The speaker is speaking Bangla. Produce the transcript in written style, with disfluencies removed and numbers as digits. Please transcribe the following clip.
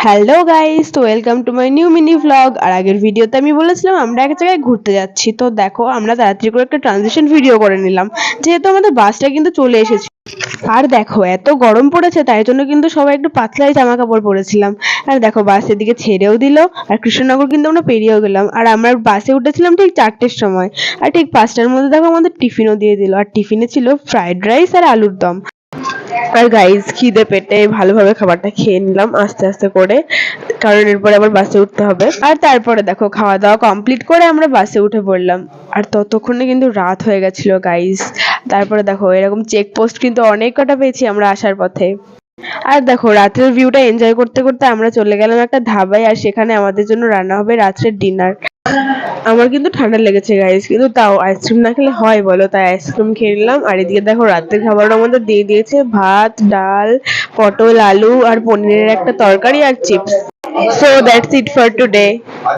হ্যালো গাইস, তো welcome to my new mini vlog. আর আগের ভিডিওতে আমি বলেছিলাম আমরা এক জায়গায় ঘুরতে যাচ্ছি। তো দেখো আমরা তাড়াতাড়ি করে একটা ট্রানজিশন ভিডিও করে নিলাম, যেহেতু আমাদের বাসটা কিন্তু চলে এসেছে। আর দেখো এত গরম পড়েছে, তাই জন্য কিন্তু সবাই একটু পাতলাই জামা কাপড় পরেছিলাম। আর দেখো বাস এদিকে ছেড়েও দিল, আর কৃষ্ণনগর কিন্তু আমরা পেরিয়েও গেলাম। আর আমরা বাসে উঠেছিলাম ঠিক 4টের সময়, আর ঠিক 5টার মধ্যে দেখো আমাদের টিফিনও দিয়ে দিল। আর টিফিনে ছিল ফ্রাইড রাইস আর আলুর দম। আর গাইস খিদে পেটে ভালোভাবে খাবারটা খেয়ে নিলাম আস্তে আস্তে করে, কারণ এরপরে আবার বাসে উঠতে হবে। আর তারপরে দেখো খাওয়া দাওয়া কমপ্লিট করে আমরা বাসে উঠে পড়লাম। আর ততক্ষণে কিন্তু রাত হয়ে গেছিল গাইস। তারপরে দেখো এরকম চেক পোস্ট কিন্তু অনেক কটা পেয়েছি আমরা আসার পথে। আর দেখো রাতের ভিউটা এনজয় করতে করতে আমরা চলে গেলাম একটা ধাবায়, আর সেখানে আমাদের জন্য রান্না হবে রাত্রের ডিনার। আমার কিন্তু ঠান্ডা লেগেছে গাইস, কিন্তু তাও আইসক্রিম না খেলে হয় বলো, তাই আইসক্রিম খেয়ে নিলাম। আর এদিকে দেখো রাতের খাবারও আমাদের দিয়ে দিয়েছে ভাত, ডাল, পটল, আলু আর পনিরের একটা তরকারি আর chips. So that's it for today.